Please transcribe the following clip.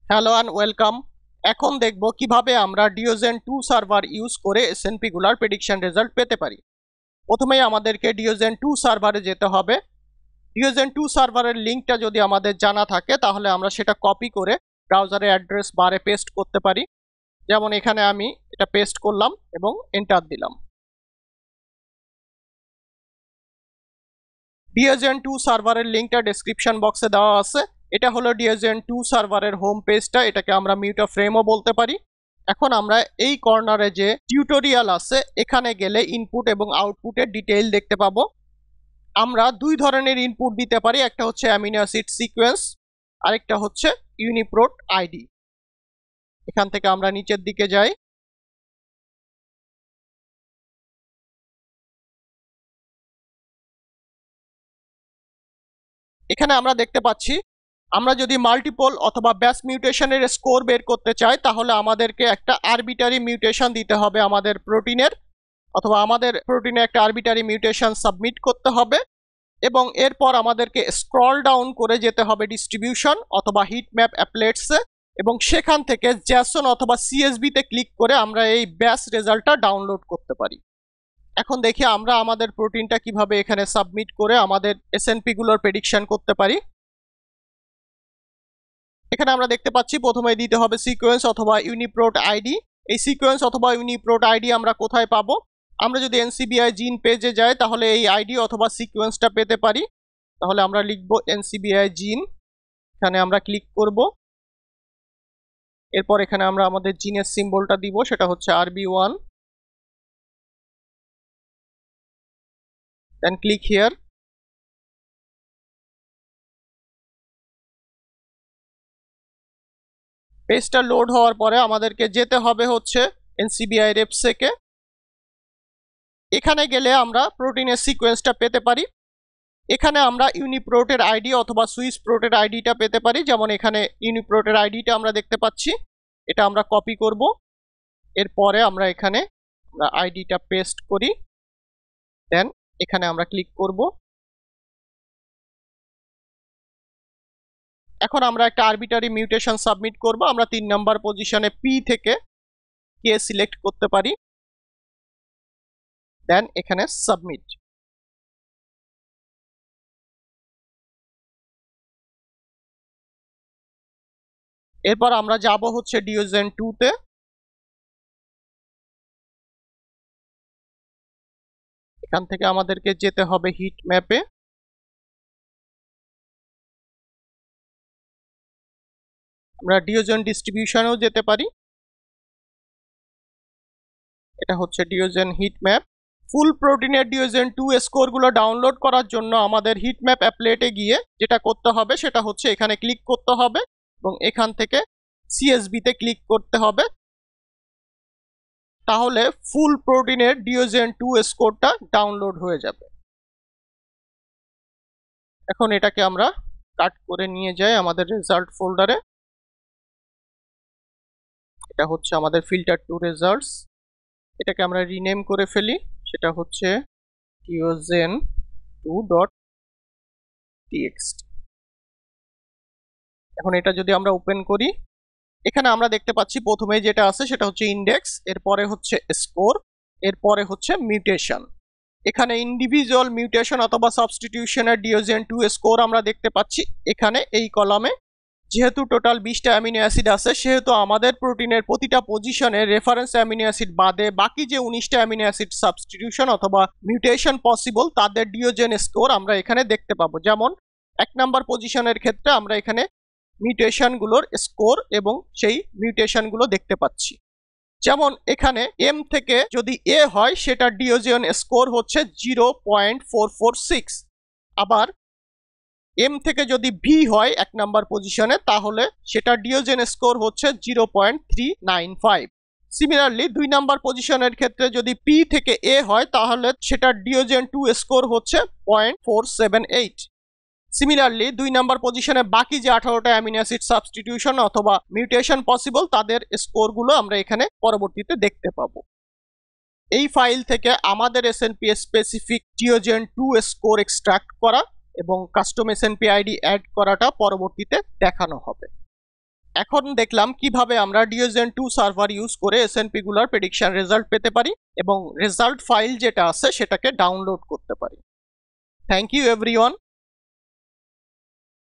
Hello and welcome. এখন দেখব কিভাবে আমরা ডিওজেন 2 সার্ভার ইউজ করে এসএনপি গুলার প্রেডিকশন রেজাল্ট পেতে পারি। প্রথমেই আমাদেরকে ডিওজেন 2 সার্ভারে যেতে হবে। ডিওজেন 2 সার্ভারের লিঙ্কটা যদি আমাদের জানা থাকে তাহলে আমরা সেটা কপি করে ব্রাউজারে অ্যাড্রেস বারে পেস্ট করতে পারি। যেমন এখানে আমি এটা পেস্ট করলাম এবং এন্টার দিলাম। ডিওজেন 2 সার্ভারের লিঙ্কটা ডেসক্রিপশন বক্সে দেওয়া আছে। এটা হলো ডিওজেন 2 সার্ভারের হোম পেজটা, এটাকে আমরা মিউটা ফ্রেমও বলতে পারি। এখন আমরা এই কর্নারে যে টিউটোরিয়াল আছে এখানে গেলে ইনপুট এবং আউটপুটের ডিটেইল দেখতে পাবো। আমরা দুই ধরনের ইনপুট দিতে পারি, একটা হচ্ছে অ্যামিনো অ্যাসিড সিকোয়েন্স, আরেকটা হচ্ছে ইউনিপ্রোট আইডি। এখান থেকে আমরা নিচের দিকে যাই। এখানে আমরা দেখতে পাচ্ছি আমরা যদি মাল্টিপল অথবা ব্যাস মিউটেশনের স্কোর বের করতে চাই তাহলে আমাদেরকে একটা আরবিটারি মিউটেশন দিতে হবে আমাদের প্রোটিনের, অথবা আমাদের প্রোটিনে একটা আরবিটারি মিউটেশন সাবমিট করতে হবে এবং এরপর আমাদেরকে স্ক্রল ডাউন করে যেতে হবে ডিস্ট্রিবিউশন অথবা হিট ম্যাপ অ্যাপলেটসে এবং সেখান থেকে জ্যাসন অথবা সিএসবিতে ক্লিক করে আমরা এই ব্যাস রেজাল্টটা ডাউনলোড করতে পারি। এখন দেখি আমরা আমাদের প্রোটিনটা কিভাবে এখানে সাবমিট করে আমাদের এসএনপি গুলোর প্রেডিকশন করতে পারি। এখানে আমরা দেখতে পাচ্ছি প্রথমে দিতে হবে সিকোয়েন্স অথবা ইউনিপ্রোট আইডি। এই সিকোয়েন্স অথবা ইউনিপ্রোট আইডি আমরা কোথায় পাবো? আমরা যদি এনসিবিআই জিন পেজে যাই তাহলে এই আইডি অথবা সিকোয়েন্সটা পেতে পারি। তাহলে আমরা লিখব এনসিবিআই জিন, এখানে আমরা ক্লিক করব। এরপর এখানে আমরা আমাদের জিনের সিম্বলটা দিব, সেটা হচ্ছে RB1, দেন ক্লিক হিয়ার। পেজটা লোড হওয়ার পরে আমাদেরকে যেতে হবে হচ্ছে এনসিবিআই রেপসেকে। এখানে গেলে আমরা প্রোটিনের সিকোয়েন্সটা পেতে পারি। এখানে আমরা ইউনিপ্রোটের আইডি অথবা সুইস প্রোটের আইডিটা পেতে পারি। যেমন এখানে ইউনিপ্রোটের আইডিটা আমরা দেখতে পাচ্ছি, এটা আমরা কপি করব। এরপরে আমরা এখানে আইডিটা পেস্ট করি, দেন এখানে আমরা ক্লিক করব। এখন আমরা একটা আরবিটারি মিউটেশন সাবমিট করব। আমরা 3 নাম্বার পজিশনে পি থেকে কে সিলেক্ট করতে পারি, দেন এখানে সাবমিট। এরপর আমরা যাব হচ্ছে ডিওজেন 2 তে। এখান থেকে আমাদেরকে যেতে হবে হিট ম্যাপে। আমরা ডিওজেন ডিস্ট্রিবিউশনেও যেতে পারি, এটা হচ্ছে ডিওজেন হিট ম্যাপ। ফুল প্রোটিনের ডিওজেন 2 স্কোরগুলো ডাউনলোড করার জন্য আমাদের হিট ম্যাপ অ্যাপলেটে গিয়ে যেটা করতে হবে সেটা হচ্ছে এখানে ক্লিক করতে হবে এবং এখান থেকে সিএসবিতে ক্লিক করতে হবে। তাহলে ফুল প্রোটিনের ডিওজেন 2 স্কোরটা ডাউনলোড হয়ে যাবে। এখন এটাকে আমরা কাট করে নিয়ে যাই আমাদের রেজাল্ট ফোল্ডারে। এটা হচ্ছে আমাদের ফিল্টার টু রেজাল্টস। এটাকে আমরা রিনেম করে ফেলি, সেটা হচ্ছে diozen2.txt। এখন এটা যদি আমরা ওপেন করি, এখানে আমরা দেখতে পাচ্ছি প্রথমে যেটা আছে সেটা হচ্ছে ইন্ডেক্স, এরপরে হচ্ছে স্কোর, এরপরে হচ্ছে মিউটেশন। এখানে ইন্ডিভিজুয়াল মিউটেশন অথবা সাবস্টিটিউশনের ডিওজেন 2 স্কোর আমরা দেখতে পাচ্ছি এখানে এই কলামে। যেহেতু টোটাল 20টা অ্যামিনো অ্যাসিড আছে সেহেতু আমাদের প্রোটিনের প্রতিটা পজিশনে রেফারেন্স অ্যামিনো অ্যাসিড বাদে বাকি যে 19টা অ্যামিনো অ্যাসিড সাবস্টিটিউশন অথবা মিউটেশন পসিবল তাদের ডিওজেন স্কোর আমরা এখানে দেখতে পাবো। যেমন 1 নাম্বার পজিশনের ক্ষেত্রে আমরা এখানে মিউটেশনগুলোর স্কোর এবং সেই মিউটেশনগুলো দেখতে পাচ্ছি। যেমন এখানে এম থেকে যদি এ হয় সেটার ডিওজেন স্কোর হচ্ছে 0.446, আবার এম থেকে যদি ভি হয় 1 নাম্বার পজিশনে তাহলে সেটার ডিওজেন স্কোর হচ্ছে 0.395। সিমিলারলি 2 নাম্বার পজিশনের ক্ষেত্রে যদি পি থেকে এ হয় তাহলে সেটার ডিওজেন 2 স্কোর হচ্ছে 0.478। সিমিলারলি 2 নাম্বার পজিশনে বাকি যে 18টা অ্যামিনো অ্যাসিড সাবস্টিটিউশন অথবা মিউটেশন পসিবল তাদের স্কোরগুলো আমরা এখানে পরবর্তীতে দেখতে পাবো। এই ফাইল থেকে আমাদের এসএনপি স্পেসিফিক ডিওজেন 2 স্কোর এক্সট্রাক্ট করা এবং কাস্টম এসএনপি আইডি অ্যাড করাটা পরবর্তীতে দেখানো হবে। এখন দেখলাম কিভাবে আমরা ডিওজেন 2 সার্ভার ইউজ করে এসএনপি গুলার প্রেডিকশন রেজাল্ট পেতে পারি এবং রেজাল্ট ফাইল যেটা আছে সেটাকে ডাউনলোড করতে পারি। Thank you everyone.